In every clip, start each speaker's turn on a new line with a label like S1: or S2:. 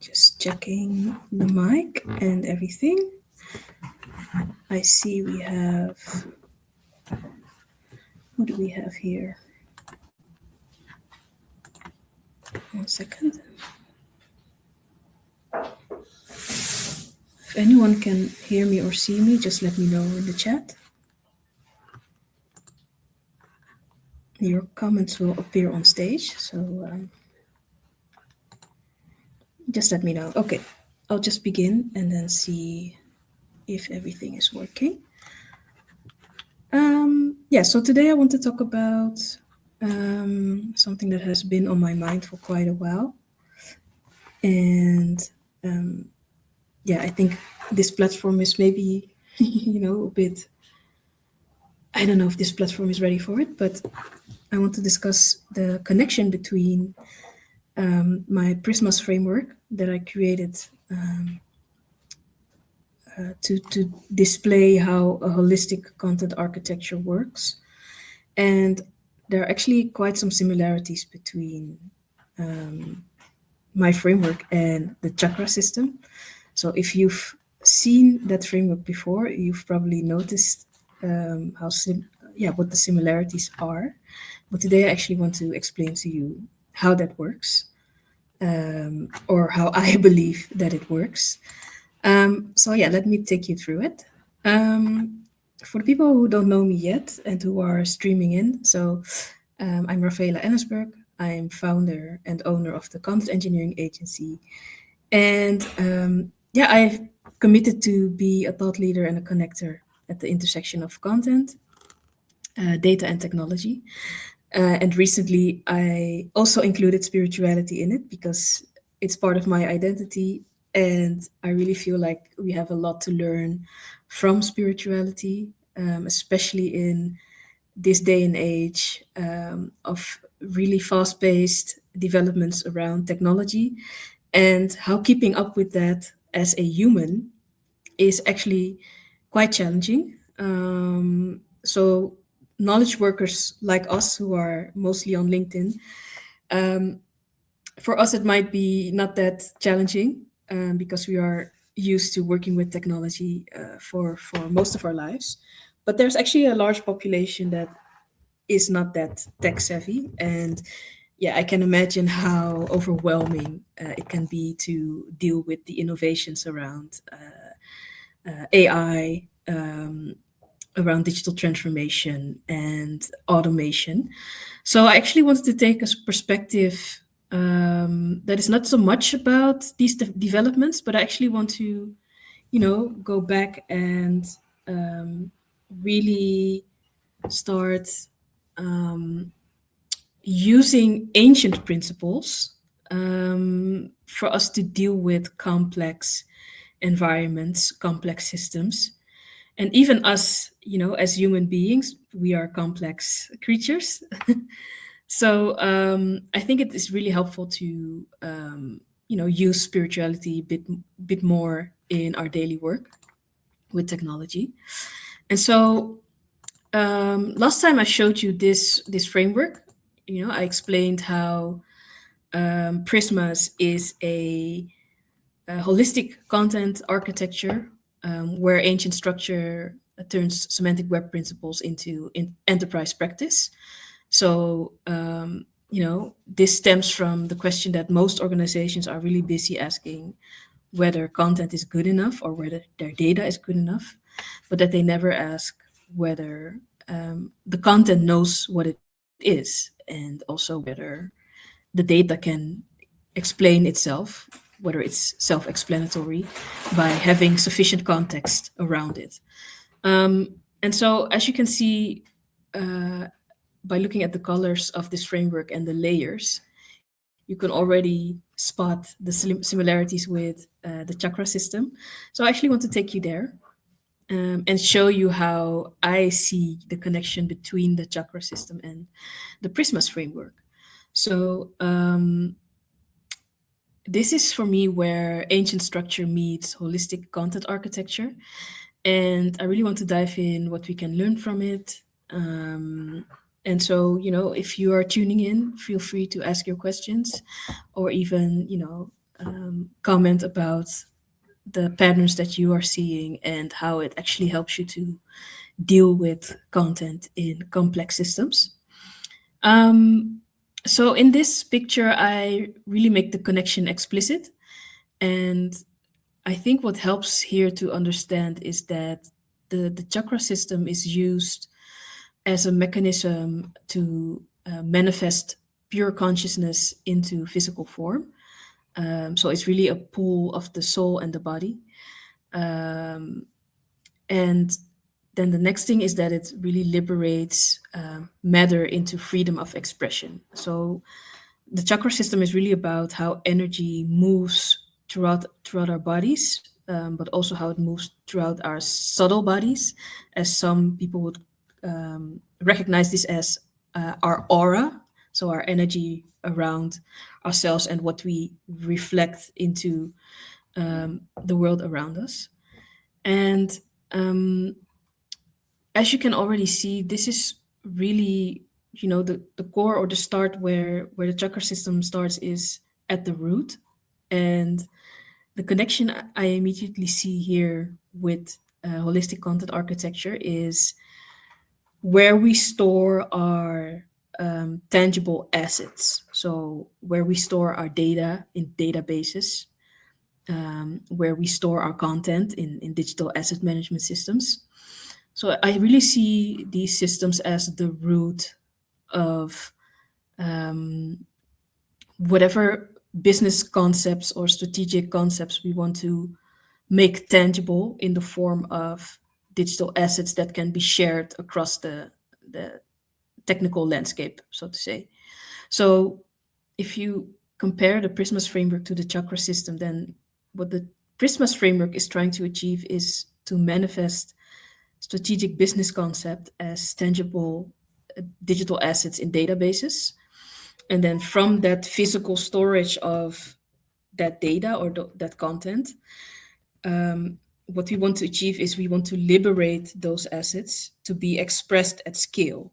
S1: Just checking the mic and everything. I see we have, who do we have here? 1 second. If anyone can hear me or see me, just let me know in the chat. Your comments will appear on stage, so just let me know. Okay, I'll just begin and then see if everything is working. Yeah, so today I want to talk about something that has been on my mind for quite a while. And yeah, I think this platform is maybe, a bit, I don't know if this platform is ready for it, but I want to discuss the connection between my PRISMAS framework that I created to display how a holistic content architecture works. And there are actually quite some similarities between my framework and the chakra system. So if you've seen that framework before, you've probably noticed what the similarities are. But today I actually want to explain to you how that works, or how I believe that it works. So yeah, let me take you through it. For the people who don't know me yet and who are streaming in, so I'm Rafaela Ennisberg. I'm founder and owner of the content engineering agency. And I've committed to be a thought leader and a connector at the intersection of content, data, and technology. And recently, I also included spirituality in it because it's part of my identity. And I really feel like we have a lot to learn from spirituality, especially in this day and age of really fast paced developments around technology, and how keeping up with that as a human is actually quite challenging. So, knowledge workers like us who are mostly on LinkedIn, for us, it might be not that challenging because we are used to working with technology for most of our lives. But there's actually a large population that is not that tech savvy. And yeah, I can imagine how overwhelming it can be to deal with the innovations around AI, around digital transformation and automation. So I actually wanted to take a perspective that is not so much about these developments, but I actually want to, go back and really start using ancient principles for us to deal with complex environments, complex systems. And even us, as human beings, we are complex creatures. So I think it is really helpful to, use spirituality a bit more in our daily work with technology. And so last time I showed you this framework, I explained how Prismas is a holistic content architecture where ancient structure turns semantic web principles into enterprise practice. So, this stems from the question that most organizations are really busy asking whether content is good enough or whether their data is good enough, but that they never ask whether the content knows what it is, and also whether the data can explain itself, whether it's self explanatory, by having sufficient context around it. And so, as you can see, by looking at the colors of this framework and the layers, you can already spot the similarities with the chakra system. So, I actually want to take you there and show you how I see the connection between the chakra system and the Prismas framework. So, this is for me where ancient structure meets holistic content architecture. And I really want to dive in what we can learn from it. And so, if you are tuning in, feel free to ask your questions or even, comment about the patterns that you are seeing and how it actually helps you to deal with content in complex systems. Um, so in this picture, I really make the connection explicit. And I think what helps here to understand is that the chakra system is used as a mechanism to manifest pure consciousness into physical form. So it's really a pool of the soul and the body. Um, and then the next thing is that it really liberates matter into freedom of expression. So the chakra system is really about how energy moves throughout our bodies, but also how it moves throughout our subtle bodies, as some people would recognize this as our aura, so our energy around ourselves and what we reflect into the world around us. And as you can already see, this is really, the core or the start where the chakra system starts is at the root. And the connection I immediately see here with holistic content architecture is where we store our tangible assets. So where we store our data in databases, where we store our content in digital asset management systems. So I really see these systems as the root of whatever business concepts or strategic concepts we want to make tangible in the form of digital assets that can be shared across the technical landscape, so to say. So if you compare the Prismas framework to the chakra system, then what the Prismas framework is trying to achieve is to manifest strategic business concept as tangible digital assets in databases. And then from that physical storage of that data or that content, what we want to achieve is we want to liberate those assets to be expressed at scale.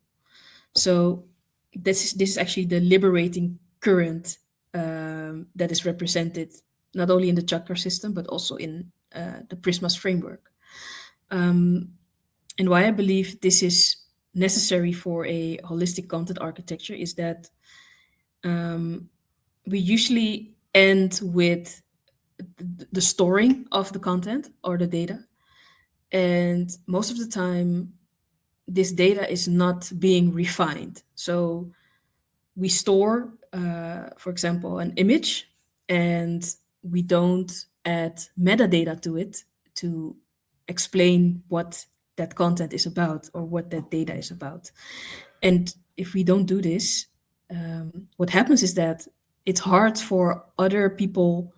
S1: So this is actually the liberating current that is represented not only in the chakra system but also in the Prismas framework. And why I believe this is necessary for a holistic content architecture is that we usually end with the storing of the content or the data. And most of the time, this data is not being refined. So we store, for example, an image, and we don't add metadata to it to explain what that content is about or what that data is about. And if we don't do this, what happens is that it's hard for other people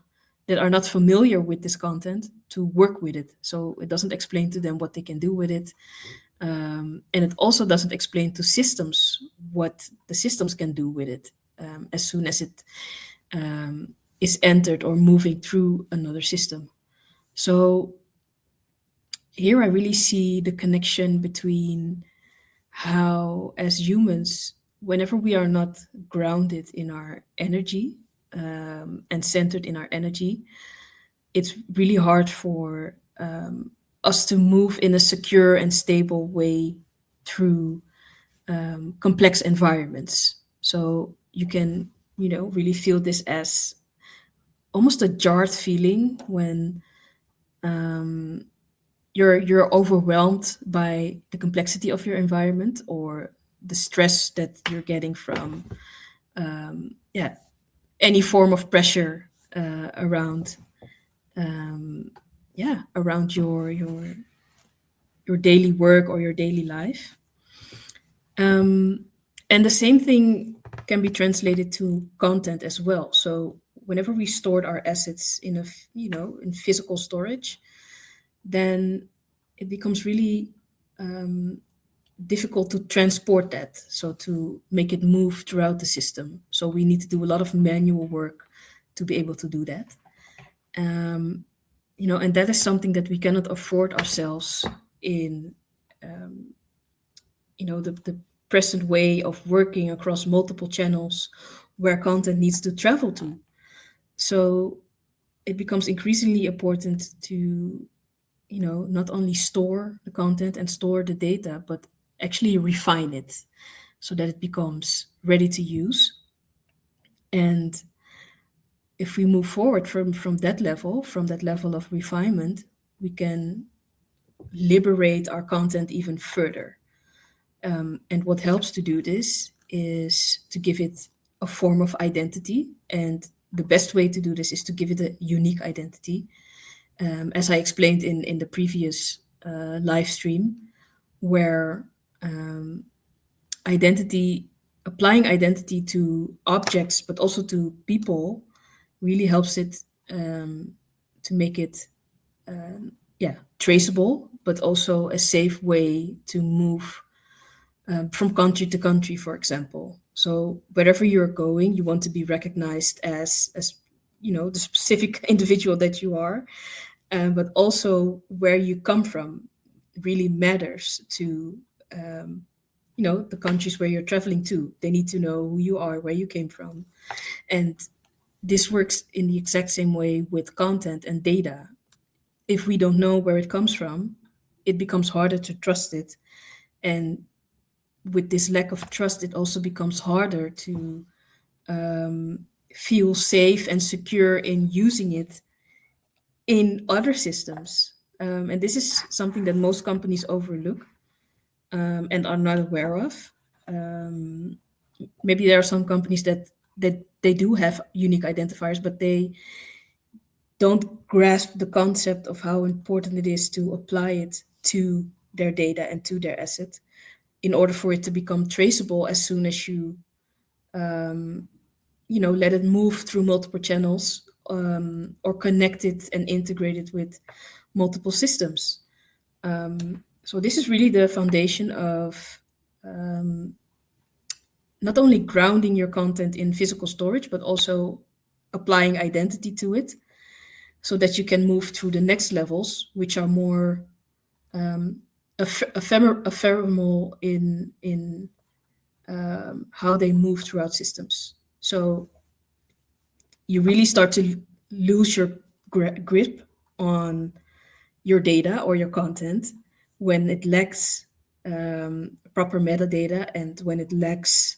S1: that are not familiar with this content to work with it. So it doesn't explain to them what they can do with it. And it also doesn't explain to systems what the systems can do with it as soon as it is entered or moving through another system. So here I really see the connection between how, as humans, whenever we are not grounded in our energy and centered in our energy, it's really hard for us to move in a secure and stable way through complex environments. So you can, really feel this as almost a jarred feeling when you're overwhelmed by the complexity of your environment or the stress that you're getting from yeah, any form of pressure around yeah, around your daily work or your daily life. And the same thing can be translated to content as well. So whenever we stored our assets in in physical storage, then it becomes really difficult to transport that, so to make it move throughout the system. So we need to do a lot of manual work to be able to do that. And that is something that we cannot afford ourselves in the present way of working across multiple channels where content needs to travel to. So it becomes increasingly important to, not only store the content and store the data, but actually refine it so that it becomes ready to use. And if we move forward from that level of refinement, we can liberate our content even further. And what helps to do this is to give it a form of identity. And the best way to do this is to give it a unique identity. As I explained in the previous live stream, where identity, applying identity to objects, but also to people, really helps it to make it, yeah, traceable, but also a safe way to move from country to country, for example. So wherever you're going, you want to be recognized as the specific individual that you are, but also where you come from really matters to the countries where you're traveling to. They need to know who you are, where you came from, and this works in the exact same way with content and data. If we don't know where it comes from, it becomes harder to trust it, and with this lack of trust, it also becomes harder to feel safe and secure in using it in other systems. And this is something that most companies overlook and are not aware of. Maybe there are some companies that they do have unique identifiers, but they don't grasp the concept of how important it is to apply it to their data and to their asset in order for it to become traceable as soon as you let it move through multiple channels, or connect it and integrate it with multiple systems. So this is really the foundation of not only grounding your content in physical storage, but also applying identity to it so that you can move through the next levels, which are more ephemeral in how they move throughout systems. So you really start to lose your grip on your data or your content when it lacks proper metadata and when it lacks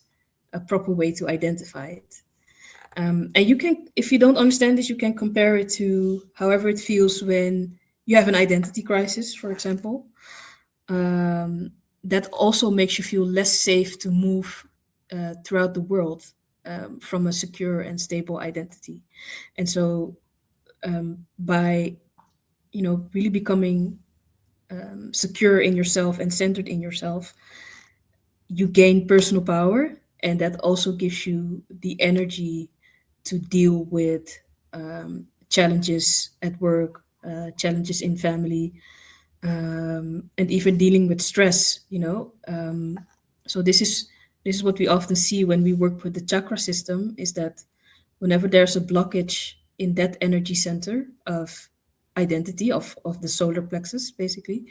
S1: a proper way to identify it. And you can, if you don't understand this, you can compare it to however it feels when you have an identity crisis, for example. That also makes you feel less safe to move throughout the world from a secure and stable identity. And so by really becoming secure in yourself and centered in yourself, you gain personal power, and that also gives you the energy to deal with challenges at work, challenges in family, and even dealing with stress. So this is what we often see when we work with the chakra system, is that whenever there's a blockage in that energy center of identity of the solar plexus, basically,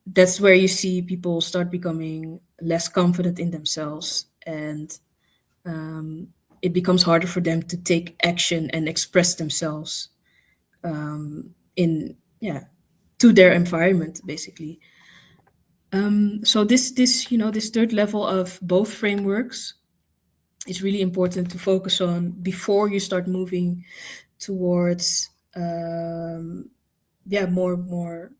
S1: that's where you see people start becoming less confident in themselves, and it becomes harder for them to take action and express themselves in yeah to their environment, basically. So this third level of both frameworks is really important to focus on before you start moving towards more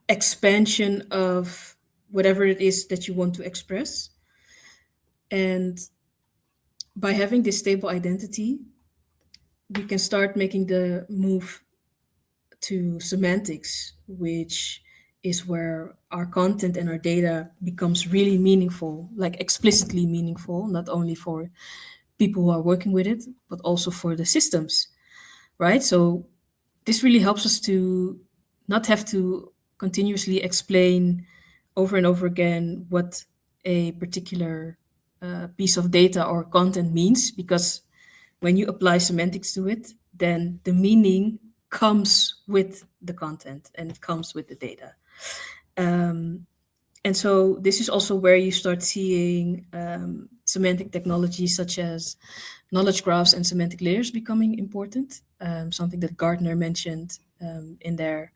S1: expansion of whatever it is that you want to express. And by having this stable identity, we can start making the move to semantics, which is where our content and our data becomes really meaningful, like explicitly meaningful, not only for people who are working with it, but also for the systems, right? So this really helps us to not have to continuously explain over and over again what a particular piece of data or content means, because when you apply semantics to it, then the meaning comes with the content and it comes with the data. And so this is also where you start seeing semantic technologies such as knowledge graphs and semantic layers becoming important. Something that Gartner mentioned in their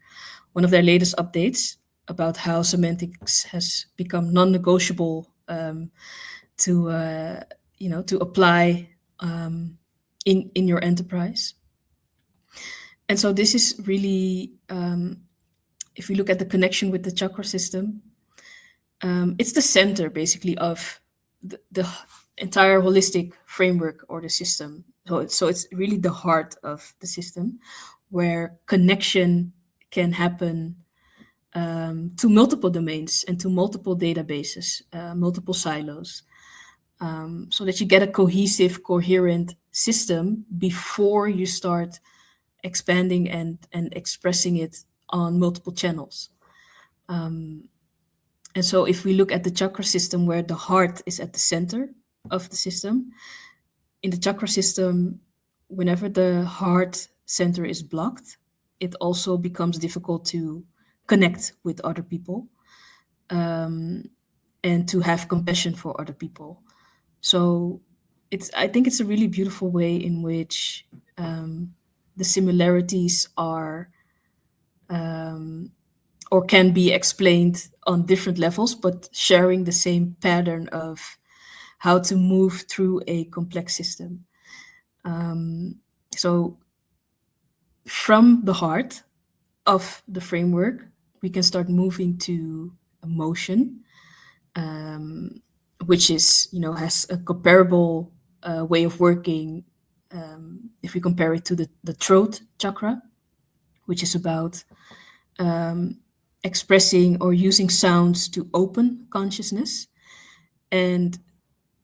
S1: one of their latest updates about how semantics has become non-negotiable to to apply in your enterprise. And so this is really, if we look at the connection with the chakra system, it's the center basically of the entire holistic framework or the system. So it's really the heart of the system where connection can happen to multiple domains and to multiple databases, multiple silos, so that you get a cohesive, coherent system before you start expanding and expressing it on multiple channels. And so if we look at the chakra system where the heart is at the center of the system, in the chakra system, whenever the heart center is blocked, it also becomes difficult to connect with other people, and to have compassion for other people. So I think it's a really beautiful way in which the similarities are or can be explained on different levels, but sharing the same pattern of how to move through a complex system. So from the heart of the framework, we can start moving to emotion, which is, has a comparable way of working, if we compare it to the throat chakra, which is about expressing or using sounds to open consciousness. And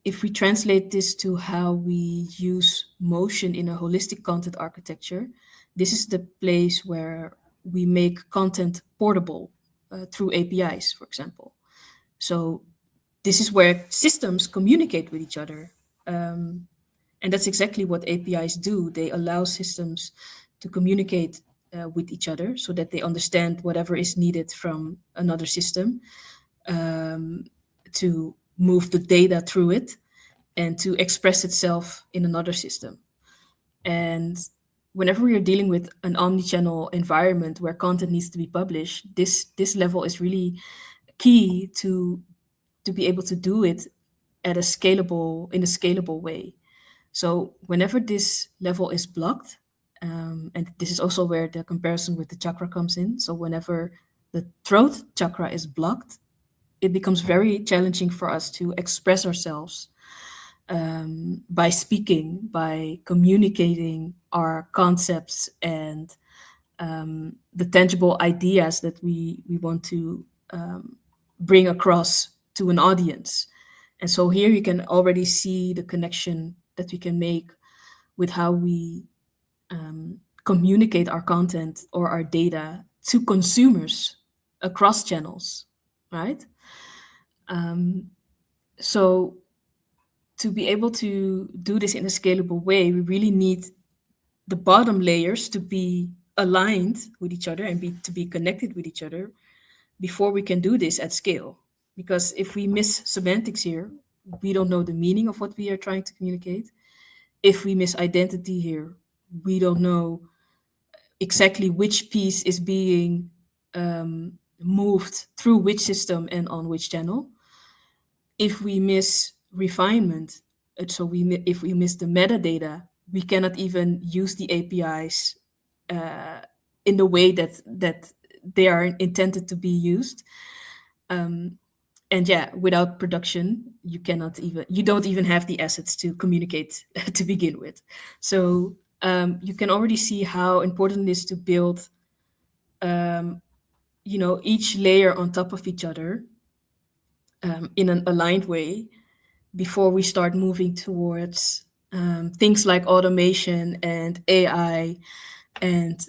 S1: if we translate this to how we use motion in a holistic content architecture, this is the place where we make content portable through APIs, for example. So this is where systems communicate with each other. And that's exactly what APIs do. They allow systems to communicate with each other so that they understand whatever is needed from another system, to move the data through it and to express itself in another system. And whenever we are dealing with an omnichannel environment where content needs to be published, this level is really key to be able to do it at a scalable in a scalable way. So whenever this level is blocked, and this is also where the comparison with the chakra comes in. So whenever the throat chakra is blocked, it becomes very challenging for us to express ourselves by speaking, by communicating our concepts and the tangible ideas that we want to bring across to an audience. And so here you can already see the connection that we can make with how we communicate our content or our data to consumers across channels, right? So to be able to do this in a scalable way, we really need the bottom layers to be aligned with each other and to be connected with each other before we can do this at scale. Because if we miss semantics here, we don't know the meaning of what we are trying to communicate. If we miss identity here, we don't know exactly which piece is being moved through which system and on which channel. If we miss refinement, if we miss the metadata, we cannot even use the APIs in the way that they are intended to be used. And yeah, without production, you don't even have the assets to communicate to begin with. So you can already see how important it is to build, each layer on top of each other in an aligned way before we start moving towards things like automation and AI, and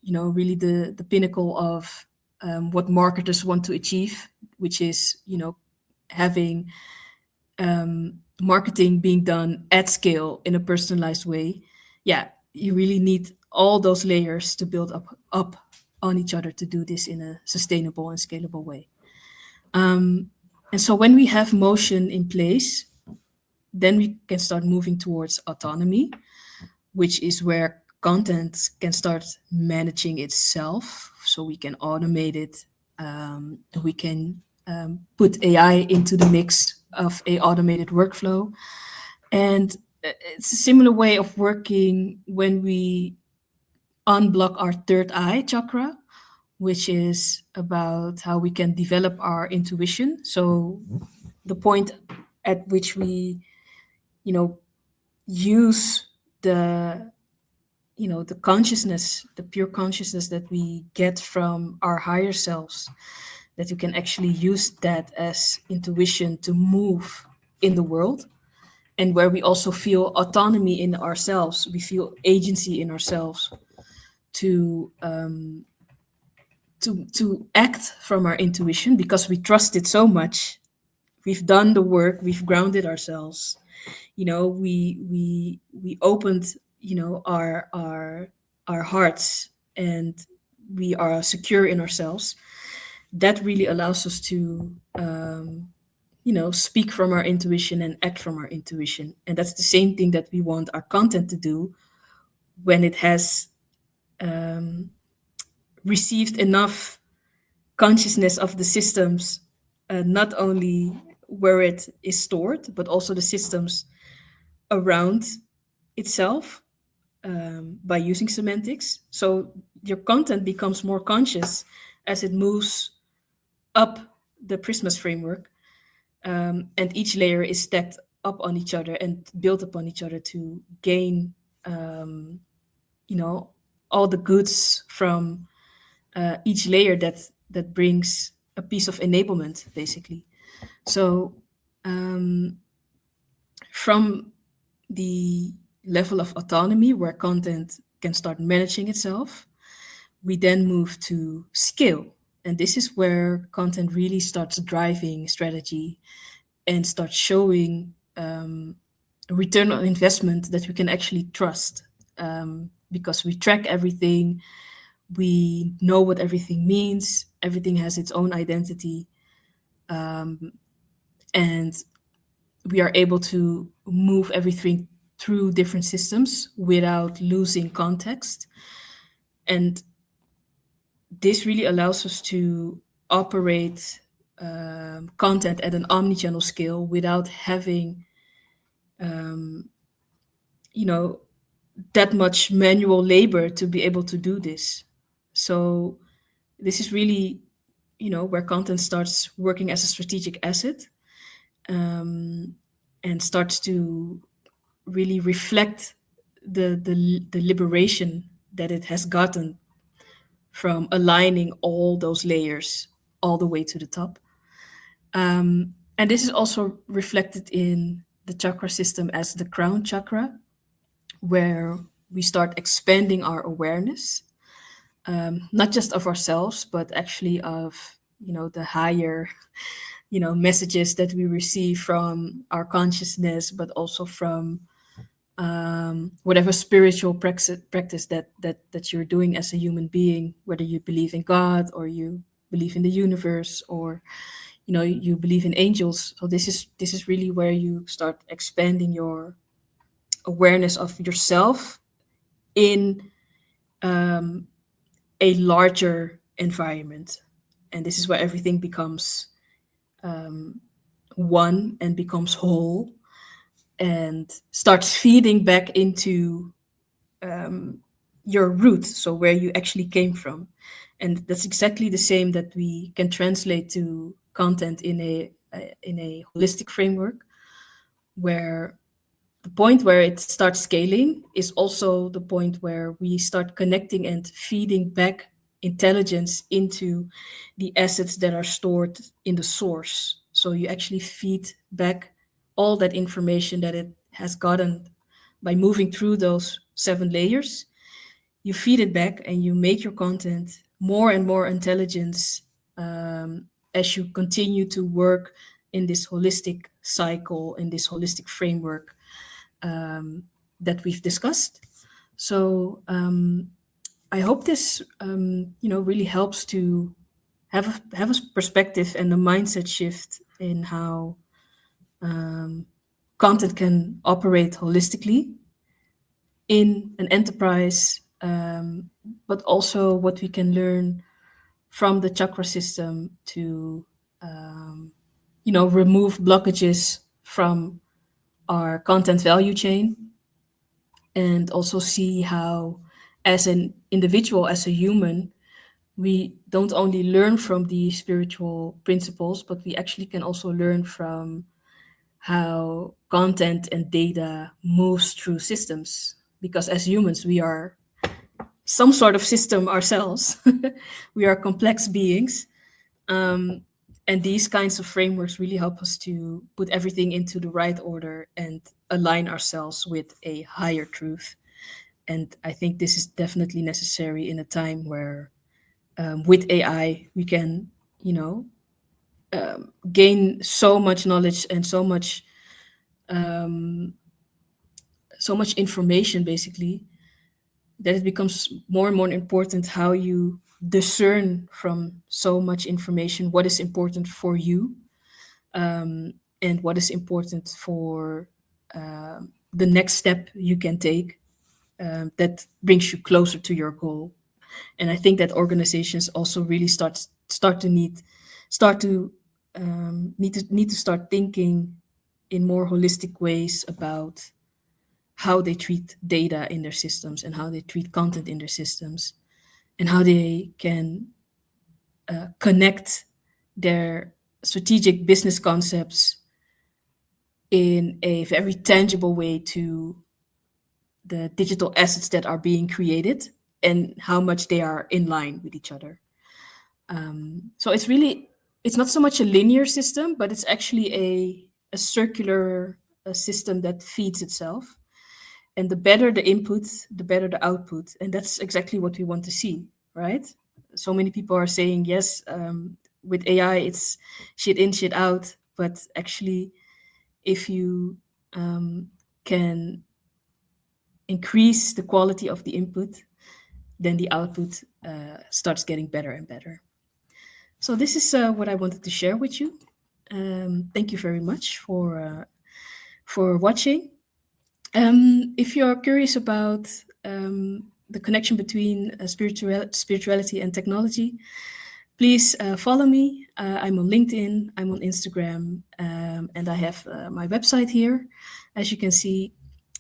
S1: really the pinnacle of what marketers want to achieve, which is having marketing being done at scale in a personalized way. Yeah, you really need all those layers to build up on each other to do this in a sustainable and scalable way. And so when we have motion in place, Then we can start moving towards autonomy, which is where content can start managing itself. So we can automate it. We can put AI into the mix of a automated workflow. And it's a similar way of working when we unblock our third eye chakra, which is about how we can develop our intuition. So the point at which we, you know, use the the consciousness, the pure consciousness that we get from our higher selves, that you can actually use that as intuition to move in the world, and where we also feel autonomy in ourselves, we feel agency in ourselves to to act from our intuition because we trust it so much. We've done the work, we've grounded ourselves, we opened our hearts, and we are secure in ourselves. That really allows us to speak from our intuition and act from our intuition. And that's the same thing that we want our content to do when it has received enough consciousness of the systems, not only where it is stored, but also the systems around itself, by using semantics. So your content becomes more conscious as it moves up the PRISMAS framework, and each layer is stacked up on each other and built upon each other to gain, you know, all the goods from each layer that brings a piece of enablement, basically. So from the level of autonomy where content can start managing itself, we then move to scale. And this is where content really starts driving strategy and starts showing a return on investment that we can actually trust, because we track everything, we know what everything means, everything has its own identity, and we are able to move everything through different systems without losing context. And this really allows us to operate content at an omnichannel scale without having, you know, that much manual labor to be able to do this. So this is really, where content starts working as a strategic asset, and starts to really reflect the liberation that it has gotten from aligning all those layers all the way to the top. And this is also reflected in the chakra system as the crown chakra, where we start expanding our awareness, not just of ourselves, but actually of the higher messages that we receive from our consciousness, but also from whatever spiritual practice that you're doing as a human being, whether you believe in God or you believe in the universe, or you believe in angels. So this is really where you start expanding your awareness of yourself in a larger environment. And this is where everything becomes one and becomes whole and starts feeding back into your root, so where you actually came from. And that's exactly the same that we can translate to content in a holistic framework, where the point where it starts scaling is also the point where we start connecting and feeding back intelligence into the assets that are stored in the source. So you actually feed back all that information that it has gotten by moving through those 7 layers. You feed it back and you make your content more and more intelligence, as you continue to work in this holistic cycle, in this holistic framework that we've discussed. So I hope this really helps to have a perspective and a mindset shift in how content can operate holistically in an enterprise, but also what we can learn from the chakra system to, remove blockages from our content value chain, and also see how, as an individual, as a human, we don't only learn from the spiritual principles, but we actually can also learn from how content and data moves through systems. Because as humans, we are some sort of system ourselves. We are complex beings. Um, and these kinds of frameworks really help us to put everything into the right order and align ourselves with a higher truth. And I think this is definitely necessary in a time where, with AI, we can, you know, gain so much knowledge and so much information, basically, that it becomes more and more important how you discern from so much information what is important for you, and what is important for the next step you can take, that brings you closer to your goal. And I think that organizations also really start to need to start thinking in more holistic ways about how they treat data in their systems and how they treat content in their systems, and how they can connect their strategic business concepts in a very tangible way to the digital assets that are being created, and how much they are in line with each other. So it's not so much a linear system, but it's actually a circular system that feeds itself. And the better the input, the better the output. And that's exactly what we want to see, right? So many people are saying, yes, with AI, it's shit in, shit out. But actually, if you can increase the quality of the input, then the output starts getting better and better. So this is what I wanted to share with you. Thank you very much for watching. If you're curious about the connection between spirituality and technology, please follow me. I'm on LinkedIn, I'm on Instagram, and I have my website here, as you can see.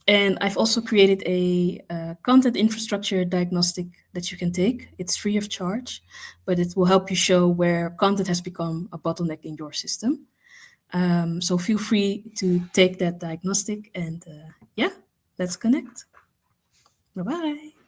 S1: And I've also created a content infrastructure diagnostic that you can take. It's free of charge, but it will help you show where content has become a bottleneck in your system. So feel free to take that diagnostic, and yeah, let's connect. Bye bye.